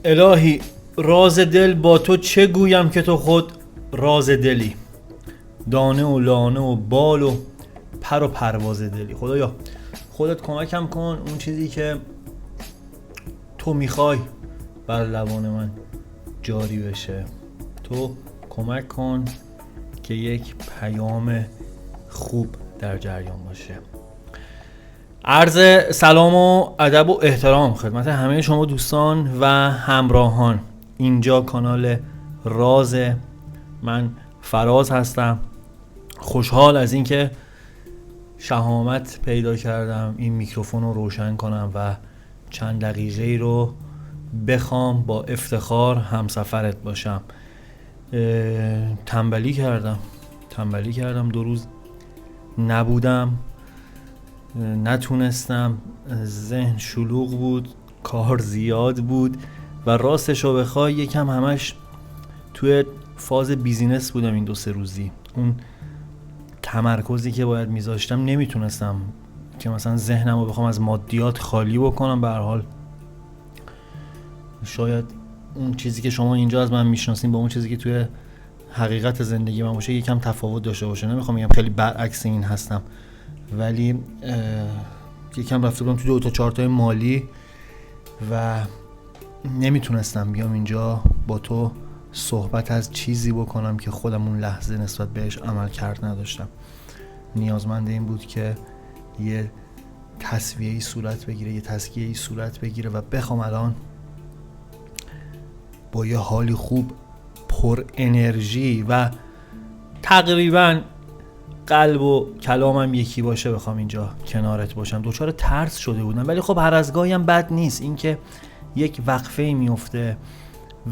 الهی راز دل با تو چه گویم که تو خود راز دلی، دانه و لانه و بال و پر و پرواز دلی. خدایا خودت کمکم کن اون چیزی که تو میخوای بر لبان من جاری بشه. تو کمک کن که یک پیام خوب در جریان باشه. عرض سلام و ادب و احترام خدمت همه شما دوستان و همراهان. اینجا کانال راز، من فراز هستم. خوشحال از اینکه شهامت پیدا کردم این میکروفون رو روشن کنم و چند دقیقه ای رو بخوام با افتخار همسفرت باشم. تنبلی کردم 2 روز نبودم، نتونستم، ذهن شلوغ بود، کار زیاد بود و راستش رو بخوای یکم همش توی فاز بیزینس بودم این 2-3 روزی. اون تمرکزی که باید میذاشتم نمیتونستم که مثلا ذهنم رو بخوام از مادیات خالی بکنم. به هر حال شاید اون چیزی که شما اینجا از من میشناسین با اون چیزی که توی حقیقت زندگی من باشه یکم تفاوت داشته باشه. نمیخوام بگم خیلی برعکس این هستم، ولی یکم رفته بودم تو 2 تا چارتای مالی و نمیتونستم بیام اینجا با تو صحبت از چیزی بکنم که خودم اون لحظه نسبت بهش عمل کرد نداشتم. نیازمند این بود که یه تسویه‌ای صورت بگیره، یه تزکیه‌ای صورت بگیره و بخوام الان با یه حالی خوب، پر انرژی و تقریبا قلب و کلامم یکی باشه بخوام اینجا کنارت باشم. دوچار ترس شده بودم، ولی خب هر از گاهی هم بد نیست این که یک وقفه میفته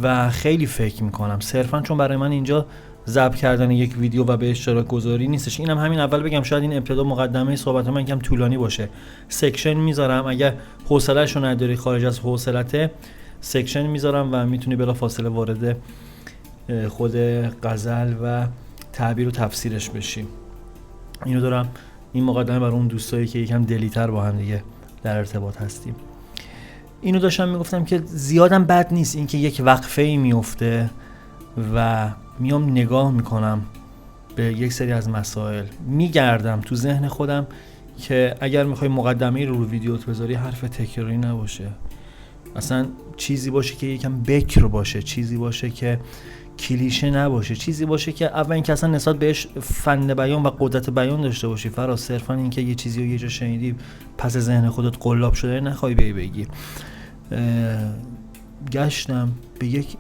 و خیلی فکر میکنم صرفا چون برای من اینجا ضبط کردن یک ویدیو و به اشتراک گذاری نیستش. اینم همین اول بگم، شاید این ابتدا مقدمه صحبت من کم طولانی باشه. سکشن میذارم، اگر حوصله‌شو نداری خارج از حوصلته سکشن میذارم و میتونی بلا فاصله وارد خود غزل و تعبیر و تفسیرش بشی. اینو دارم، این مقدمه برای اون دوستایی که یکم دلیتر با هم دیگه در ارتباط هستیم. اینو داشتم میگفتم که زیادم بد نیست این که یک وقفه‌ای میفته و میام نگاه میکنم به یک سری از مسائل، میگردم تو ذهن خودم که اگر میخوای مقدمه رو ویدیوت بذاری حرف تکراری نباشه، اصلا چیزی باشه که یکم بکر باشه، چیزی باشه که کلیشه نباشه، چیزی باشه که اول اینکه اصلا نسبت بهش فن بیان و قدرت بیان داشته باشی. فراز صرفا اینکه یه چیزی رو یه جا شنیدی پس ذهن خودت قلاب شده نخوای بگی. گشتم به یک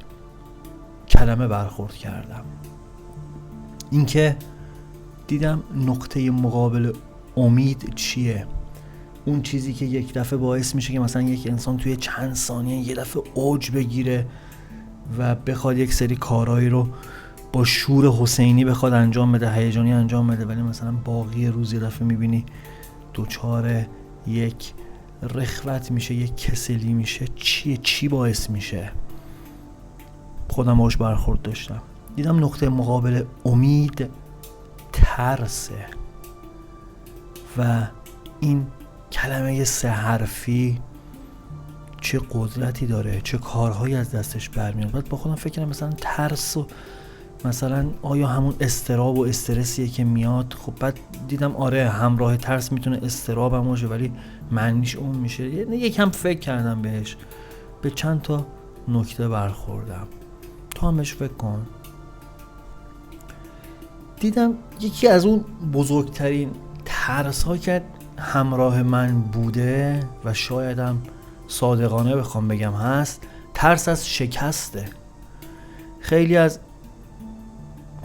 کلمه برخورد کردم، اینکه دیدم نقطه مقابل امید چیه. اون چیزی که یک دفعه باعث میشه که مثلا یک انسان توی چند ثانیه یه دفعه اوج بگیره و بخواد یک سری کارهایی رو با شور حسینی بخواد انجام بده، هیجانی انجام بده، ولی مثلا باقی روز یه دفعه میبینی دوچار یک رخوت میشه، یک کسلی میشه. چی باعث میشه؟ خودم باش برخورد داشتم، دیدم نقطه مقابل امید ترسه و این کلمه 3 حرفی چه قدرتی داره، چه کارهایی از دستش برمیاد. بعد با خودم فکر کردم مثلا ترس و مثلا آیا همون اضطراب و استرسیه که میاد؟ خب بعد دیدم آره همراه ترس میتونه اضطراب هم باشه، ولی معنیش اون میشه. یکم فکر کردم بهش، به چند تا نکته برخوردم. تو هم بهش فکر کن. دیدم یکی از اون بزرگترین ترس ها که همراه من بوده و شایدم صادقانه بخوام بگم هست، ترس از شکسته. خیلی از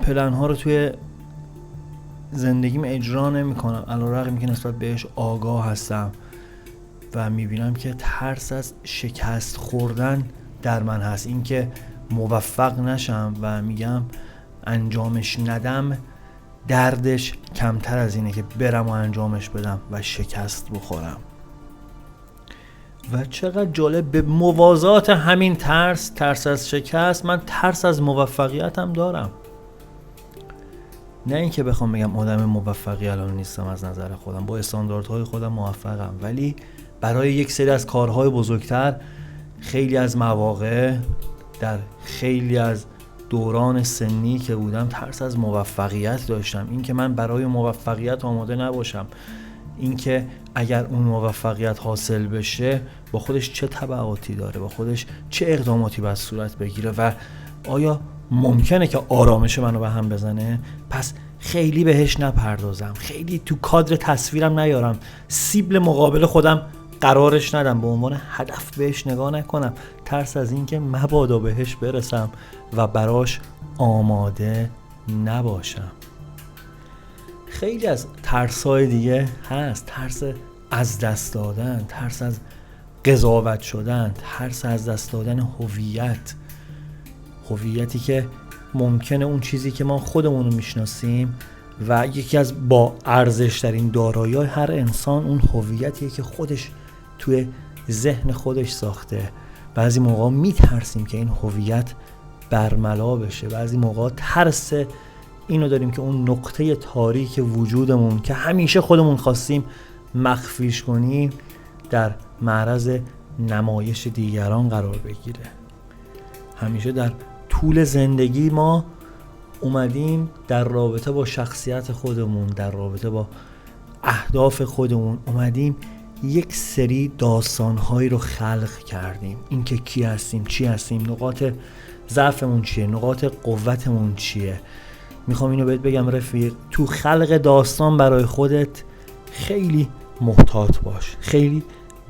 پلن ها رو توی زندگیم اجرا نمی کنم، علیرغم اینکه نسبت بهش آگاه هستم و میبینم که ترس از شکست خوردن در من هست. اینکه موفق نشم و میگم انجامش ندم، دردش کمتر از اینه که برم و انجامش بدم و شکست بخورم. و چقدر جالب، به موازات همین ترس از شکست، من ترس از موفقیتم دارم. نه اینکه بخوام بگم آدم موفقی الان نیستم، از نظر خودم با استانداردهای خودم موفقم، ولی برای یک سری از کارهای بزرگتر خیلی از مواقع در خیلی از دوران سنی که بودم ترس از موفقیت داشتم، اینکه من برای موفقیت آماده نباشم، اینکه اگر اون موفقیت حاصل بشه با خودش چه تبعاتی داره، با خودش چه اقداماتی باید صورت بگیره و آیا ممکنه که آرامش منو به هم بزنه. پس خیلی بهش نپردازم، خیلی تو کادر تصویرم نیارم، سیبل مقابل خودم قرارش ندم، به عنوان هدف بهش نگاه نکنم، ترس از این که مبادا بهش برسم و براش آماده نباشم. خیلی از ترس‌های دیگه هست، ترس از دست دادن، ترس از قضاوت شدن، ترس از دست دادن هویتی که ممکنه اون چیزی که ما خودمون رو میشناسیم و یکی از با ارزش ترین دارایی‌های هر انسان اون هویتیه که خودش توی ذهن خودش ساخته. بعضی موقع میترسیم که این هویت برملا بشه، بعضی موقع ترس اینو داریم که اون نقطه تاریک وجودمون که همیشه خودمون خواستیم مخفیش کنیم در معرض نمایش دیگران قرار بگیره. همیشه در طول زندگی ما اومدیم در رابطه با شخصیت خودمون، در رابطه با اهداف خودمون اومدیم یک سری داستانهایی رو خلق کردیم، اینکه کی هستیم، چی هستیم، نقاط ضعفمون چیه، نقاط قوتمون چیه. میخوام اینو بهت بگم رفیق، تو خلق داستان برای خودت خیلی محتاط باش، خیلی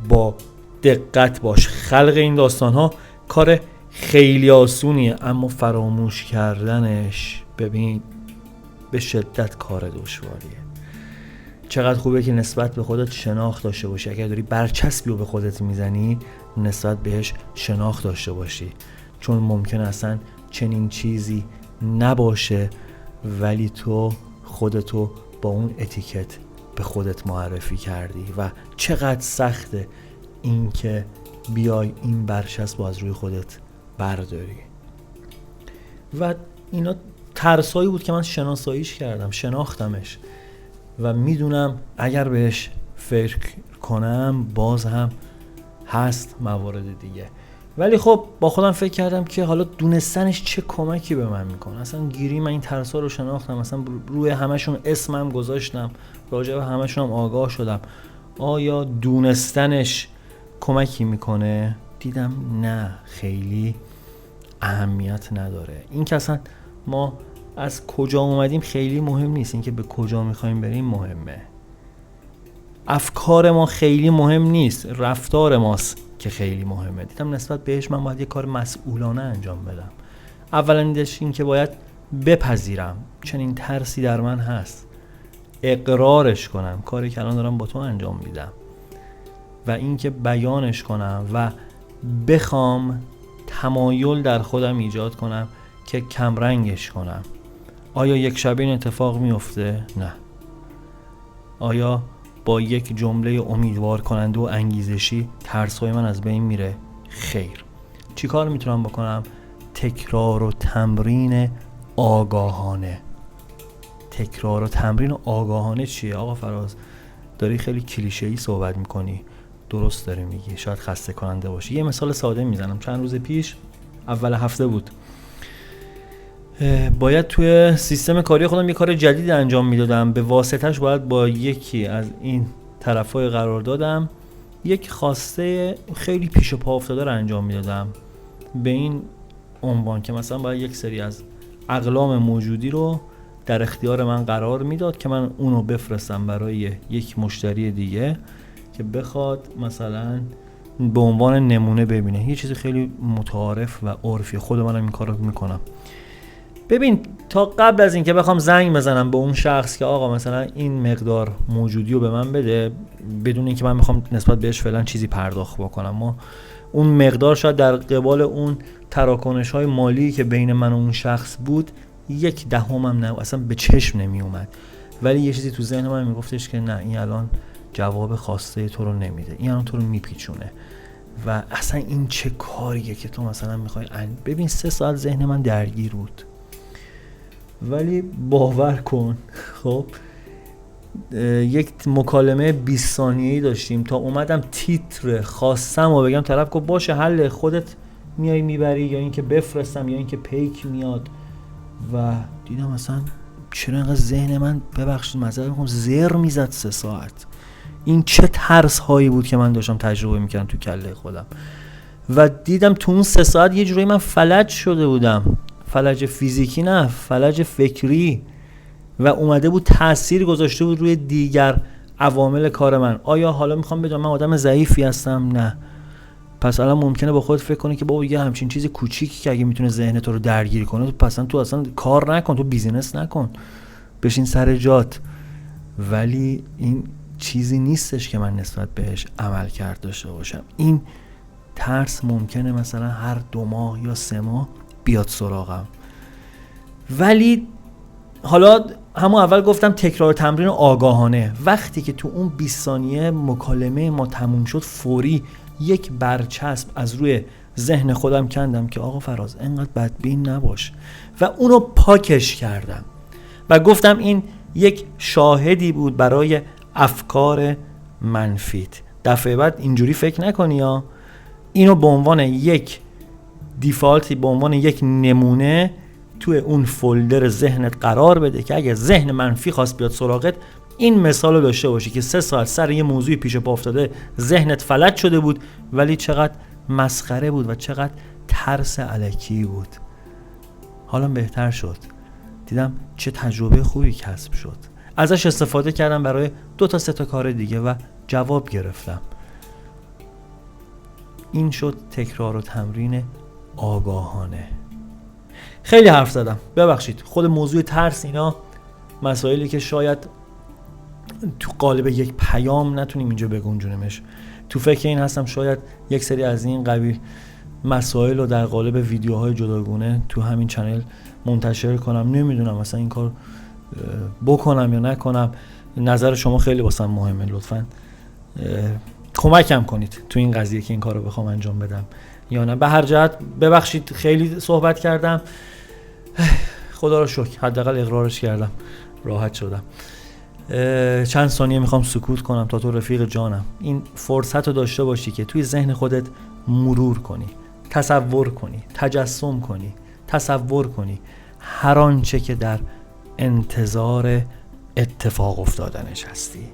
با دقت باش. خلق این داستانها کار خیلی آسونیه، اما فراموش کردنش ببین به شدت کار دشواریه. چقدر خوبه که نسبت به خودت شناخت داشته باشی. اگر داری برچسبی رو به خودت میزنی نسبت بهش شناخت داشته باشی، چون ممکن اصلا چنین چیزی نباشه ولی تو خودتو با اون اتیکت به خودت معرفی کردی و چقدر سخته این که بیای این برچسب رو از روی خودت برداری. و اینا ترسایی بود که من شناساییش کردم، شناختمش و میدونم اگر بهش فکر کنم باز هم هست موارد دیگه. ولی خب با خودم فکر کردم که حالا دونستنش چه کمکی به من میکنه. اصلا گیری من این ترسا رو شناختم، اصلا روی همشون اسمم گذاشتم، راجع به همشون هم آگاه شدم. آیا دونستنش کمکی میکنه؟ دیدم نه، خیلی اهمیت نداره. این که اصلا ما از کجا اومدیم خیلی مهم نیست، این که به کجا میخوایم بریم مهمه. افکار ما خیلی مهم نیست، رفتار ماست که خیلی مهمه. دیدم نسبت بهش من باید یه کار مسئولانه انجام بدم. اولا این که باید بپذیرم چنین ترسی در من هست، اقرارش کنم، کاری که الان دارم با تو انجام میدم، و این که بیانش کنم و بخوام تمایل در خودم ایجاد کنم که کمرنگش کنم. آیا یک شبه این اتفاق میفته؟ نه. آیا با یک جمله امیدوار کننده و انگیزشی ترس‌های من از بین میره؟ خیر. چی کار میتونم بکنم؟ تکرار و تمرین آگاهانه. تکرار و تمرین آگاهانه چیه؟ آقا فراز داری خیلی کلیشه‌ای صحبت میکنی. درست داری میگی، شاید خسته کننده باشه. یه مثال ساده میزنم. چند روز پیش اول هفته بود، باید توی سیستم کاری خودم یه کار جدید انجام میدادم. به واسطش باید با یکی از این طرفای قرار دادم یک خواسته خیلی پیش پا افتاده رو انجام میدادم، به این عنوان که مثلا باید یک سری از اقلام موجودی رو در اختیار من قرار میداد که من اونو بفرستم برای یک مشتری دیگه که بخواد مثلا به عنوان نمونه ببینه. یه چیز خیلی متعارف و عرفی، خود منم این کارو میکنم. ببین تا قبل از این که بخوام زنگ بزنم به اون شخص که آقا مثلا این مقدار موجودی رو به من بده، بدون اینکه من میخوام نسبت بهش فعلا چیزی پرداخت بکنم، ما اون مقدار شاید در قبال اون تراکنش‌های مالی که بین من و اون شخص بود 1/10 نه، اصلا به چشم نمی اومد، ولی یه چیزی تو ذهن من میگفتش که نه، این الان جواب خواسته تو رو نمیده، این الان تو رو میپیچونه و اصلا این چه کاریه که تو مثلا میخوای. ببین 3 ساعت ذهن من درگیر بود، ولی باور کن خب یک مکالمه 20 ثانیه‌ای داشتیم تا اومدم تیتر خواستم و بگم طرف گفت باشه حل، خودت میای میبری یا اینکه بفرستم یا اینکه پیک میاد. و دیدم مثلا چرا اینقدر ذهن من، ببخشید معذرت میخوام، زر میزد 3 ساعت. این چه ترس هایی بود که من داشتم تجربه میکردم تو کله خودم. و دیدم تو اون 3 ساعت یه جوری من فلج شده بودم، فلج فیزیکی نه، فلج فکری، و اومده بود تأثیر گذاشته بود روی دیگر عوامل کار من. آیا حالا میخوام بدونم من آدم ضعیفی هستم؟ نه. پس الان ممکنه با خودت فکر کنی که بابا یه همچین چیز کوچیکی که اگه میتونه ذهن تو رو درگیر کنه، تو اصلا کار نکن، تو بیزینس نکن، بشین سر جات. ولی این چیزی نیستش که من نسبت بهش عمل کرد داشته باشم. این ترس ممکنه مثلا هر 2 ماه یا 3 ماه بیاد سراغم. ولی حالا همون اول گفتم تکرار تمرین آگاهانه. وقتی که تو اون 20 ثانیه مکالمه ما تموم شد، فوری یک برچسب از روی ذهن خودم کندم که آقا فراز انقدر بدبین نباش، و اونو پاکش کردم و گفتم این یک شاهدی بود برای افکار منفیت. دفعه بعد اینجوری فکر نکنی یا اینو به عنوان یک دیفالتی، به عنوان یک نمونه توی اون فولدر ذهنت قرار بده که اگه ذهن منفی خواست بیاد سراغت، این مثال رو داشته باشی که 3 ساعت سر یه موضوعی پیش پا افتاده، ذهنت فلج شده بود، ولی چقدر مسخره بود و چقدر ترس الکی بود. حالا بهتر شد، دیدم چه تجربه خوبی کسب شد، ازش استفاده کردم برای 2 تا 3 تا کار دیگه و جواب گرفتم. این شد تکرار و تمرین آگاهانه. خیلی حرف زدم، ببخشید. خود موضوع ترس اینا مسائلی که شاید تو قالب یک پیام نتونیم اینجا بگنجونیمش. تو فکر این هستم شاید یک سری از این قبیل مسائل رو در قالب ویدیوهای جداگونه تو همین چنل منتشر کنم. نمیدونم مثلا این کار بکنم یا نکنم. نظر شما خیلی واسم مهمه. لطفاً کمکم کنید تو این قضیه که این کار رو بخوام انجام بدم یا نه. به هر جهت ببخشید خیلی صحبت کردم، خدا رو شکر حداقل اقرارش کردم، راحت شدم. چند ثانیه میخوام سکوت کنم تا تو رفیق جانم این فرصت رو داشته باشی که توی ذهن خودت مرور کنی، تصور کنی، تجسم کنی، تصور کنی هر آنچه که در انتظار اتفاق افتادنش هستی.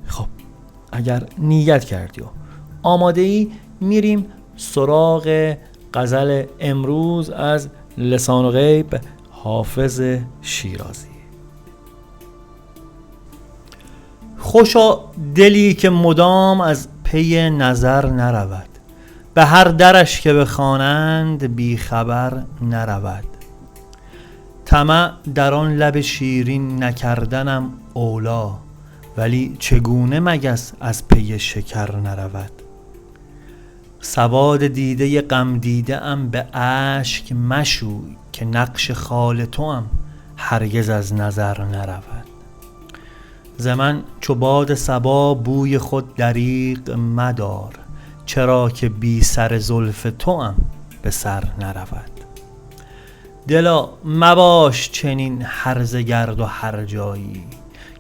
خب اگر نیت کردی و آماده ای، میریم سراغ غزل امروز از لسان غیب حافظ شیرازی. خوشا دلی که مدام از پی نظر نرود، به هر درش که بخوانند بی خبر نرود. طمع در آن لب شیرین نکردنم اولا، ولی چگونه مگس از پی شکر نرود. سواد دیده غم دیده ام به اشک مشوی، که نقش خال توام هرگز از نظر نرود. ز من چو باد صبا بوی خود دریغ مدار، چرا که بی سر زلف توام به سر نرود. دلا مباش چنین هرزه گرد و هر جایی،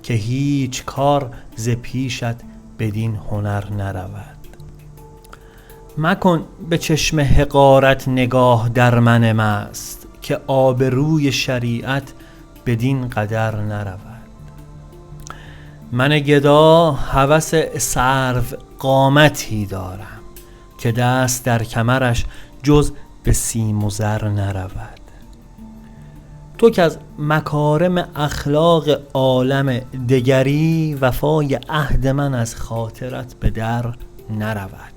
که هیچ کار ز پیشت بدین هنر نرود. مکن به چشم حقارت نگاه در من مست، که آبروی شریعت بدین قدر نرود. من گدا هوس سرو قامتی دارم، که دست در کمرش جز به سیم و زر نرود. تو که از مکارم اخلاق عالم دگری، وفای عهد من از خاطرت به در نرود.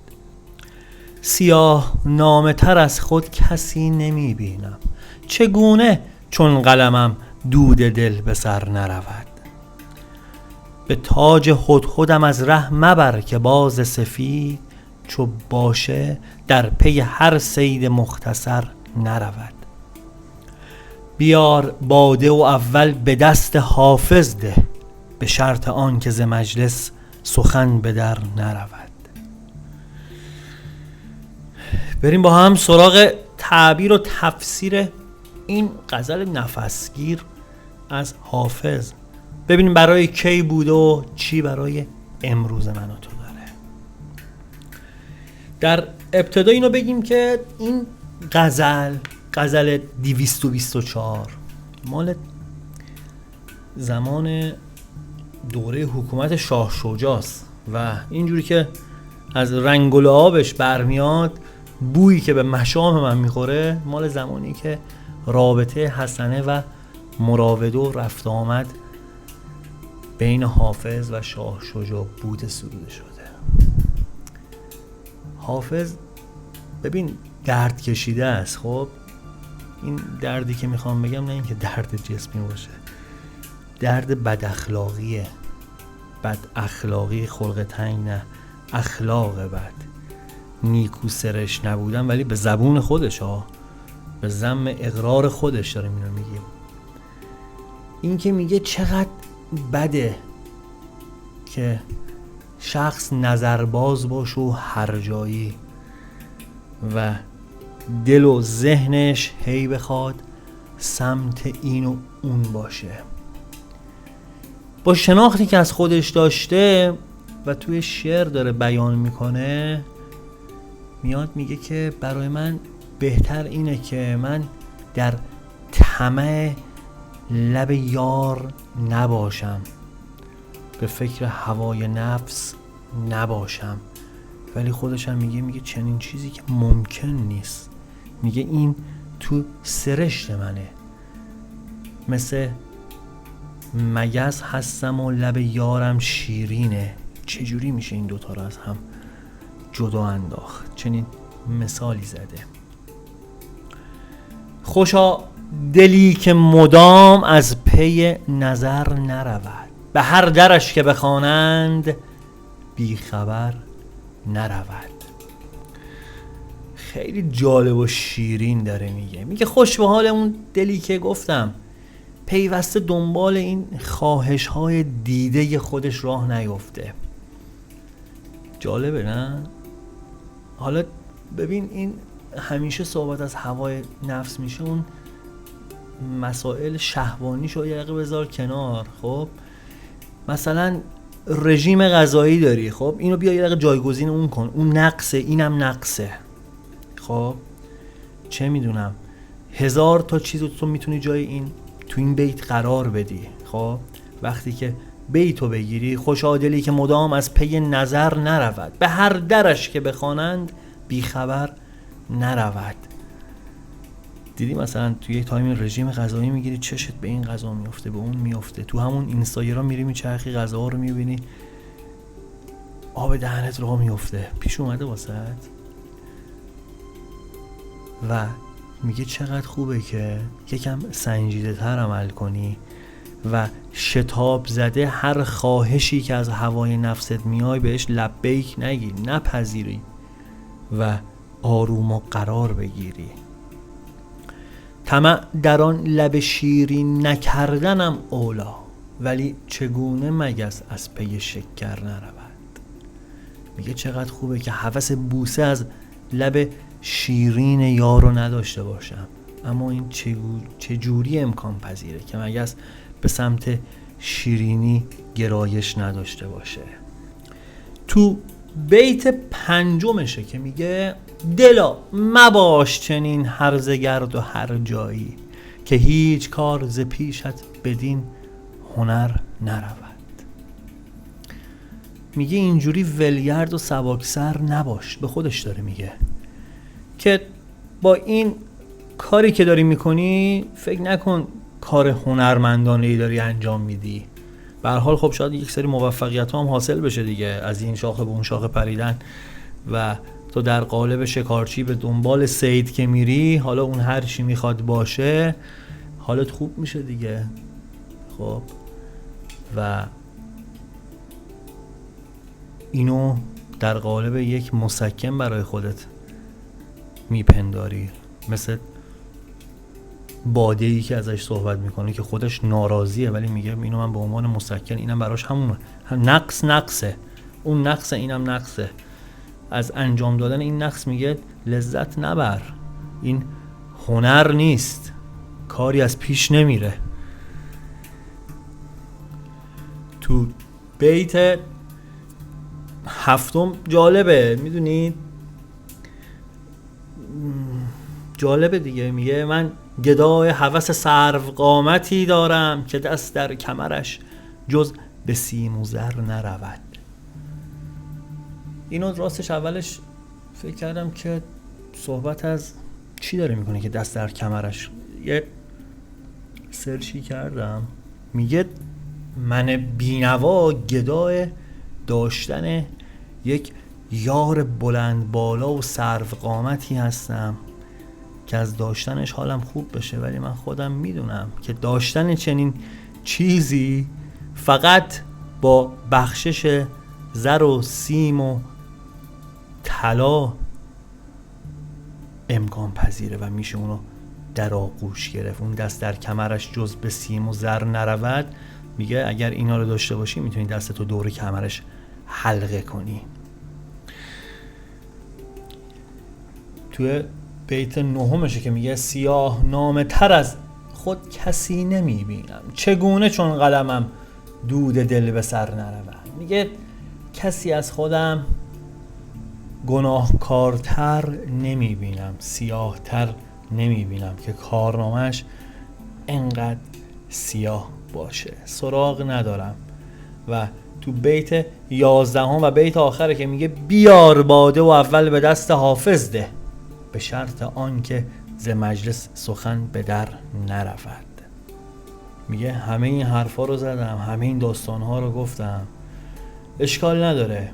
سیاه نامه تر از خود کسی نمی بینم، چگونه چون قلمم دود دل به سر نرود. به تاج هدهدم از ره مبر، که باز سفید چو باشه در پی هر صید مختصر نرود. بیار باده و اول به دست حافظ ده، به شرط آن که ز مجلس سخن به در نرود. بریم با هم سراغ تعبیر و تفسیر این غزل نفسگیر از حافظ، ببینیم برای کی بود و چی برای امروز من و تو داره. در ابتدا اینو بگیم که این غزل 224 مال زمان دوره حکومت شاه شجاعست و اینجوری که از رنگ و لعابش برمیاد، بویی که به مشام من میخوره، مال زمانی که رابطه حسنه و مراوده و رفت آمد بین حافظ و شاه شجاع بوده سروده شده. حافظ ببین درد کشیده است. خب این دردی که میخوام بگم نه این که درد جسمی باشه، درد بد اخلاقی، خلق تنگ، نه اخلاق بد، نیکو سرش نبودن، ولی به زبون خودش به ذم اقرار خودش داره اینو میگیم. این که میگه چقدر بده که شخص نظرباز باشه و هر جایی و دل و ذهنش هی بخواد سمت این و اون باشه. با شناختی که از خودش داشته و توی شعر داره بیان میکنه، میاد میگه که برای من بهتر اینه که من در طمع لب یار نباشم، به فکر هوای نفس نباشم. ولی خودش هم میگه چنین چیزی که ممکن نیست. میگه این تو سرشت منه، مثل مگس هستم و لب یارم شیرینه. چجوری میشه این دوتا رو از هم جدا انداخت؟ چنین مثالی زده. خوشا دلی که مدام از پی نظر نرود، به هر درش که بخوانند بی خبر نرود. خیلی جالب و شیرین داره میگه خوش به حال اون دلی که گفتم پیوسته دنبال این خواهش های دیده خودش راه نیفته. جالبه نه؟ حالا ببین این همیشه صحبت از هوای نفس میشه، اون مسائل شهوانیشو یه دقیقه بذار کنار. خب مثلا رژیم غذایی داری، خب اینو بیا یه دقیقه جایگزین اون کن، اون نقصه اینم نقصه. خب چه میدونم 1000 تا چیزو تو میتونی جای این تو این بیت قرار بدی. خب وقتی که بیتو بگیری، خوشا دلی که مدام از پی نظر نرود، به هر درش که بخوانند بی خبر نرود. دیدی مثلا توی یک تایم رژیم غذایی میگیری، چشت به این غذا میفته، به اون میفته، تو همون اینستاگرام میری میچرخی غذاها رو میبینی، آب دهنت راه میفته. پیش اومده واسط؟ و میگه چقدر خوبه که یکم سنجیده تر عمل کنی و شتاب زده هر خواهشی که از هوای نفست میای بهش لبیک نگی، نپذیری و آروم و قرار بگیری. طمع در آن لب شیرین نکردنم اولا، ولی چگونه مگس از پی شکر نرود. میگه چقدر خوبه که هوس بوسه از لب شیرین یارو نداشته باشم، اما این چجوری امکان پذیره که مگس به سمت شیرینی گرایش نداشته باشه. تو بیت 5 که میگه دلا مباش چنین هرزه گرد و هر جایی، که هیچ کار ز پیشت بدین هنر نرود. میگه اینجوری ولگرد و سباکسر نباش. به خودش داره میگه که با این کاری که داری میکنی فکر نکن کار هنرمندانه‌ای داری انجام میدی. به هر حال خب شاید یک سری موفقیت ها هم حاصل بشه دیگه، از این شاخه به اون شاخه پریدن و تو در قالب شکارچی به دنبال صید که میری، حالا اون هر چی میخواد باشه حالت خوب میشه دیگه. خب و اینو در قالب یک مسکن برای خودت میپنداری، مثل باده‌ای که ازش صحبت میکنه که خودش ناراضیه ولی میگه اینو من به عنوان مسکن، اینم براش همونه، نقصه، اون نقصه اینم نقصه. از انجام دادن این نقص میگه لذت نبر، این هنر نیست، کاری از پیش نمیره. تو بیت 7 جالبه، میدونید جالبه دیگه، میگه من گدای هوس سرو قامتی دارم که دست در کمرش جز به سیم و زر نرود. اینو راستش اولش فکر کردم که صحبت از چی داره میکنه که دست در کمرش. یه سرچی کردم، میگه من بینوا گدای داشتن یک یار بلند بالا و سرو قامتی هستم که از داشتنش حالم خوب بشه، ولی من خودم میدونم که داشتن چنین چیزی فقط با بخشش زر و سیم و طلا امکان پذیره و میشه اونو در آغوش گرفت. اون دست در کمرش جز به سیم و زر نرود، میگه اگر اینا رو داشته باشی میتونی دستتو دور کمرش حلقه کنی. توی بیت 9 که میگه سیاه نامه تر از خود کسی نمیبینم، چگونه چون قلمم دود دل به سر نرود. میگه کسی از خودم گناهکارتر نمیبینم، سیاهتر نمیبینم که کارنامه‌اش انقدر سیاه باشه، سراغ ندارم. و تو بیت 11 و بیت آخره که میگه بیار باده و اول به دست حافظ ده، به شرط آن که ز مجلس سخن به در نرود. میگه همه این حرفا رو زدم، همه این داستانها رو گفتم، اشکال نداره،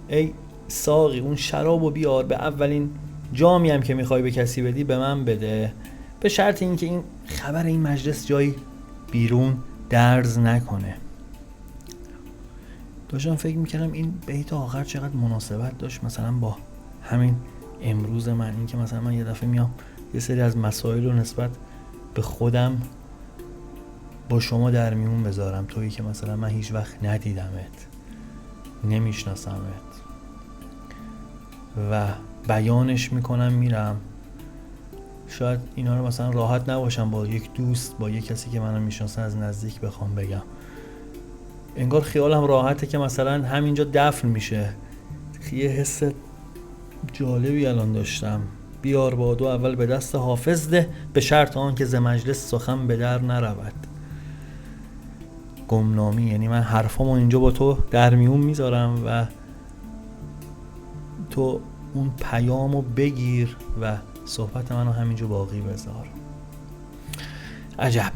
ای ساقی اون شرابو بیار، به اولین جامی هم که میخوای به کسی بدی به من بده، به شرط اینکه این خبر این مجلس جایی بیرون درز نکنه. داشتم فکر میکردم این بیت آخر چقدر مناسبت داشت مثلا با همین امروز من، این که مثلا من یه دفعه میام یه سری از مسائل رو نسبت به خودم با شما در میون بذارم، تویی که مثلا من هیچ وقت ندیدمت، نمیشناسمت و بیانش میکنم میرم. شاید اینا رو مثلا راحت نباشم با یک دوست، با یک کسی که منو میشناسه از نزدیک بخوام بگم، انگار خیالم راحته که مثلا همینجا دفن میشه. یه حس جالبی الان داشتم، بیار بادو اول به دست حافظ ده، به شرط آن که ز مجلس سخن به در نرود. گمنامی یعنی من حرفامو اینجا با تو در میون میذارم و تو اون پیامو بگیر و صحبت منو همینجا باقی بذار. عجب.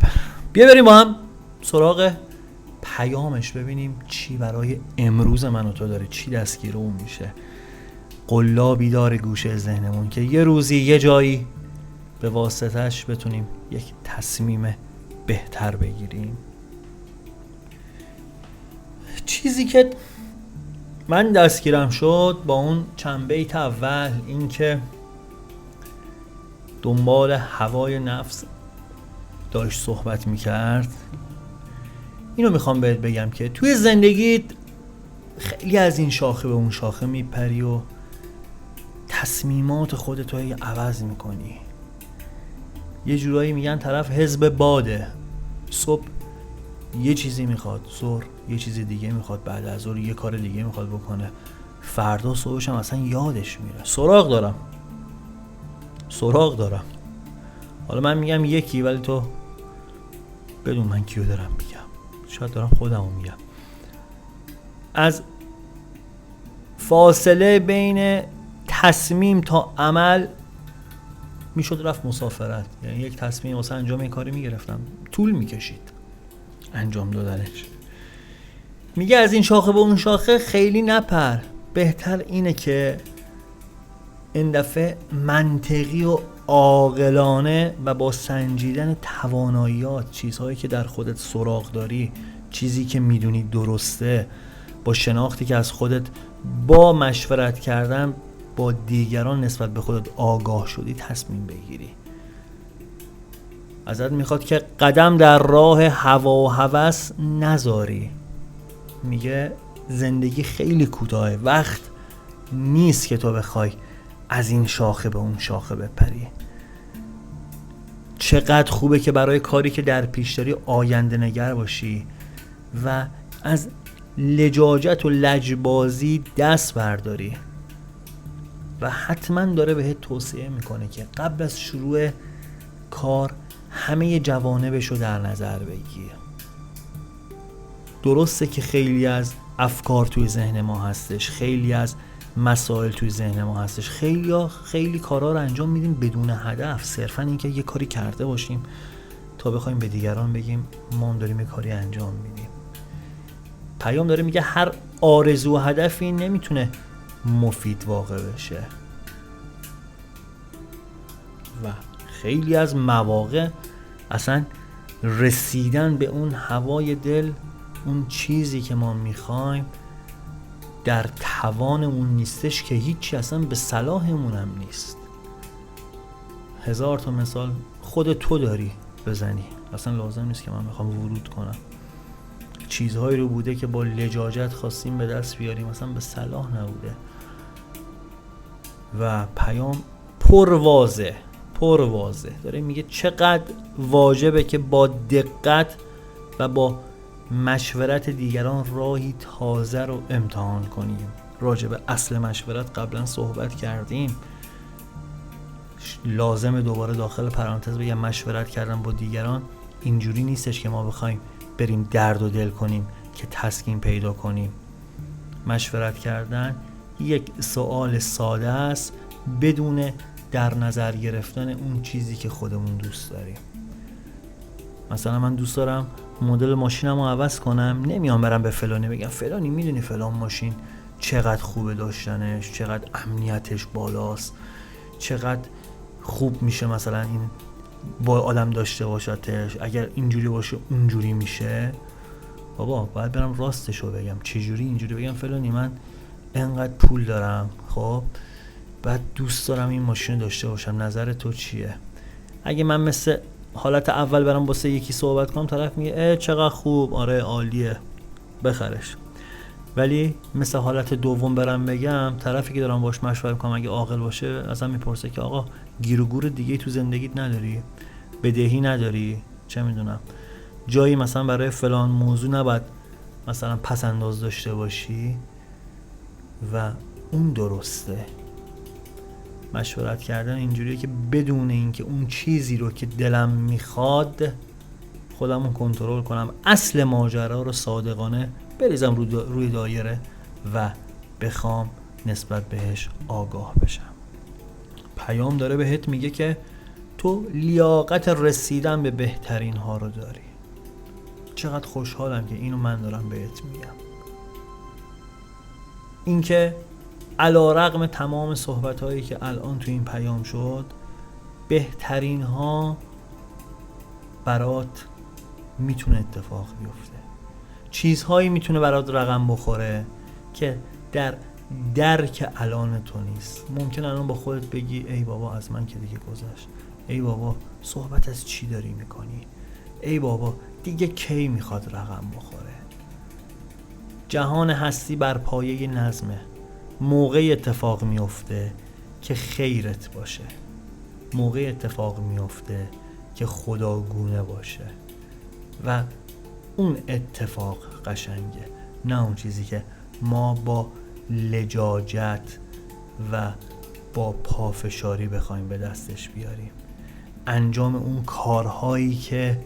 بیا بریم با هم سراغ پیامش، ببینیم چی برای امروز من و تو داره، چی دستگیر اون میشه. قلابی داره گوشه ذهنمون که یه روزی یه جایی به واسطش بتونیم یک تصمیم بهتر بگیریم. چیزی که من دستگیرم شد با اون چند بیت اول، این که دنبال هوای نفس داشت صحبت میکرد، اینو میخوام بهت بگم که توی زندگیت خیلی از این شاخه به اون شاخه میپری و تصمیمات خودت رو عوض میکنی. یه جورایی میگن طرف حزب باده، صبح یه چیزی میخواد، ظهر یه چیز دیگه میخواد، بعد از ظهر یه کار دیگه میخواد بکنه، فردا صبحش هم اصلا یادش میره. سراغ دارم. حالا من میگم یکی، ولی تو بدون من کیو دارم میگم، شاید دارم خودمو میگم. از فاصله بین تصمیم تا عمل میشد رفت مسافرت. یعنی یک تصمیم واسه انجام این کاری میگرفتم، طول میکشید انجام دادنش. میگه از این شاخه به اون شاخه خیلی نپر، بهتر اینه که این دفعه منطقی و عاقلانه و با سنجیدن تواناییات، چیزهایی که در خودت سراغ داری، چیزی که میدونی درسته، با شناختی که از خودت با مشورت کردن با دیگران نسبت به خودت آگاه شدی تصمیم بگیری. ازت میخواد که قدم در راه هوا و هوس نذاری. میگه زندگی خیلی کوتاهه، وقت نیست که تو بخوای از این شاخه به اون شاخه بپری. چقدر خوبه که برای کاری که در پیش داری آینده نگر باشی و از لجاجت و لجبازی دست برداری. و حتما داره بهت توصیه میکنه که قبل از شروع کار همه جوانبش رو در نظر بگیر. درسته که خیلی از افکار توی ذهن ما هستش، خیلی از مسائل توی ذهن ما هستش، خیلی کارا رو انجام میدیم بدون هدف، صرفا اینکه یه کاری کرده باشیم تا بخوایم به دیگران بگیم ما هم داریم یه کاری انجام میدیم. پیام داره میگه هر آرزو و هدفی نمیتونه مفید واقع بشه و خیلی از مواقع اصلا رسیدن به اون هوای دل، اون چیزی که ما میخوایم در توانمون نیستش که هیچی اصلا به صلاحمون هم نیست. 1000 تا مثال خود تو داری بزنی، اصلا لازم نیست که من بخوام ورود کنم. چیزهایی رو بوده که با لجاجت خواستیم به دست بیاریم اصلا به صلاح نبوده. و پیام پر واضح داره میگه چقدر واجبه که با دقت و با مشورت دیگران راهی تازه رو امتحان کنیم. راجع به اصل مشورت قبلا صحبت کردیم. لازمه دوباره داخل پرانتز بگم مشورت کردن با دیگران اینجوری نیستش که ما بخوایم بریم درد و دل کنیم که تسکین پیدا کنیم. مشورت کردن یک سوال ساده است بدون در نظر گرفتن اون چیزی که خودمون دوست داریم. مثلا من دوست دارم مدل ماشینم رو عوض کنم، نمیام برم به فلانی بگم فلانی میدونی فلان ماشین چقدر خوبه داشتنش، چقدر امنیتش بالاست، چقدر خوب میشه مثلا این با آدم داشته باشتش، اگر اینجوری باشه اونجوری میشه. بابا باید برم راستشو بگم. چجوری اینجوری بگم فلانی من انقدر پول دارم، خب بعد دوست دارم این ماشین داشته باشم، نظر تو چیه؟ اگه من مثل حالت اول برم واسه یکی صحبت کنم طرف میگه چقدر خوب، آره عالیه بخرش. ولی مثل حالت دوم برم بگم، طرفی که دارم باش مشورت کنم اگه عاقل باشه ازم میپرسه که آقا گیر و گور دیگه تو زندگیت نداری؟ بدهی نداری؟ چه میدونم جایی مثلا برای فلان موضوع نباید مثلا پس انداز داشته باشی؟ و اون درسته. مشورت کردن اینجوریه که بدون اینکه اون چیزی رو که دلم میخواد خودمون کنترل کنم، اصل ماجرا رو صادقانه بریزم روی دایره و بخوام نسبت بهش آگاه بشم. پیام داره بهت میگه که تو لیاقت رسیدن به بهترین ها رو داری. چقدر خوشحالم که اینو من دارم بهت میگم. اینکه علیرغم تمام صحبت هایی که الان تو این پیام شد، بهترین ها برات میتونه اتفاق بیفته. چیزهایی میتونه برات رقم بخوره که در درک الان تو نیست. ممکن الان با خودت بگی ای بابا از من که دیگه گذشت، ای بابا صحبت از چی داری میکنی، ای بابا دیگه کی میخواد رقم بخوره. جهان هستی بر پایه نظمه. موقعی اتفاق میفته که خیرت باشه، موقعی اتفاق میفته که خداگونه باشه و اون اتفاق قشنگه، نه اون چیزی که ما با لجاجت و با پافشاری بخوایم به دستش بیاریم. انجام اون کارهایی که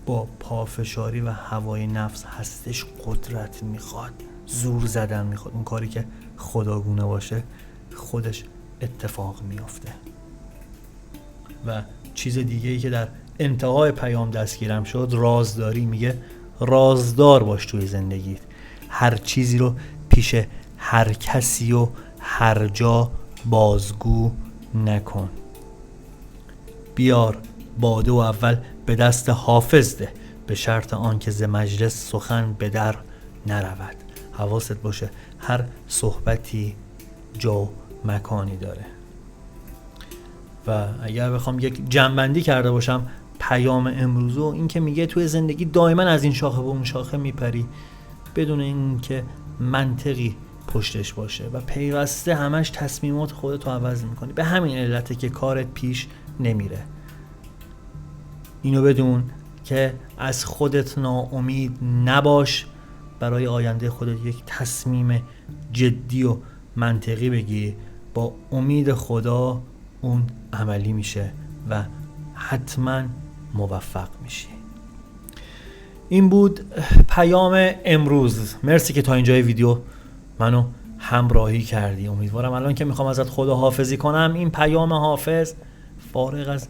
با پافشاری و هوای نفس هستش قدرت میخواد، زور زدن میخواد. اون کاری که خداگونه باشه خودش اتفاق میافته. و چیز دیگه ای که در انتهای پیام دستگیرم شد رازداری. میگه رازدار باش توی زندگیت. هر چیزی رو پیش هر کسی و هر جا بازگو نکن. بیار باده و اول به دست حافظ ده، به شرط آن که ز مجلس سخن به در نرود. حواست باشه هر صحبتی جا و مکانی داره. و اگر بخوام یک جمع‌بندی کرده باشم پیام امروزو، این که میگه توی زندگی دائما از این شاخه به اون شاخه میپری بدون این که منطقی پشتش باشه و پیوسته همش تصمیمات خودتو عوض میکنی. به همین علته که کارت پیش نمیره. اینو بدون که از خودت ناامید نباش، برای آینده خودت یک تصمیم جدی و منطقی بگیر، با امید خدا اون عملی میشه و حتما موفق میشی. این بود پیام امروز. مرسی که تا اینجای ویدیو منو همراهی کردی. امیدوارم الان که میخوام ازت خداحافظی کنم این پیام حافظ فارغ از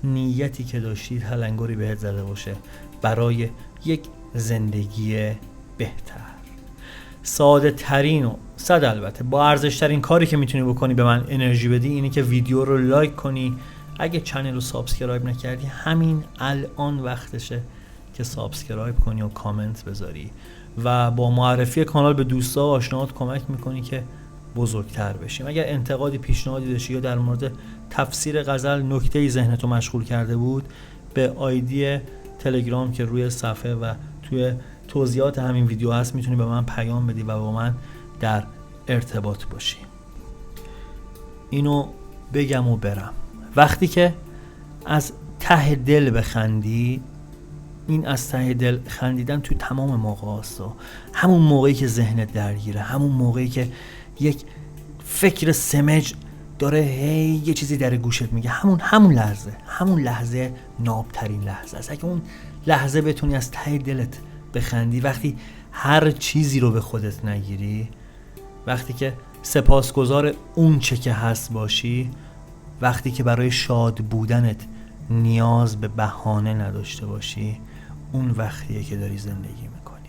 نیتی که داشتی تلنگری بهت زده باشه برای یک زندگی بهتر. ساده ترین و البته با ارزش ترین کاری که میتونی بکنی به من انرژی بدی اینه که ویدیو رو لایک کنی. اگه چنل رو سابسکرایب نکردی همین الان وقتشه که سابسکرایب کنی و کامنت بذاری و با معرفی کانال به دوستا و آشناهات کمک میکنی که بزرگتر بشیم. اگر انتقادی، پیشنهادی داشتی یا در مورد تفسیر غزل نکته‌ای ذهنتو مشغول کرده بود، به آیدی تلگرام که روی صفحه و توی توضیحات همین ویدیو هست میتونی به من پیام بدی و با من در ارتباط باشی. اینو بگم و برم. وقتی که از ته دل بخندی، این از ته دل خندیدن تو تمام موقع هستا، همون موقعی که ذهنت درگیره، همون موقعی که یک فکر سمج داره یه چیزی در گوشت میگه، همون لحظه نابترین لحظه است. اگه اون لحظه بتونی از ته دلت بخندی، وقتی هر چیزی رو به خودت نگیری، وقتی که سپاسگزار اون چه که هست باشی، وقتی که برای شاد بودنت نیاز به بهانه نداشته باشی، اون وقتیه که داری زندگی میکنی.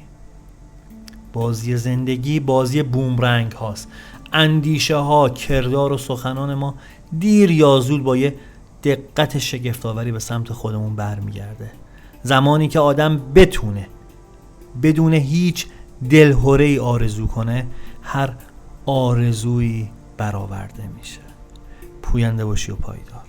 بازی زندگی بازی بومرنگ هاست. اندیشه ها، کردار و سخنان ما دیر یا زود با یه دقت شگفت‌آوری به سمت خودمون برمیگرده. زمانی که آدم بتونه بدون هیچ دلهره‌ای آرزو کنه، هر آرزویی برآورده میشه. پوینده باشی و پایدار.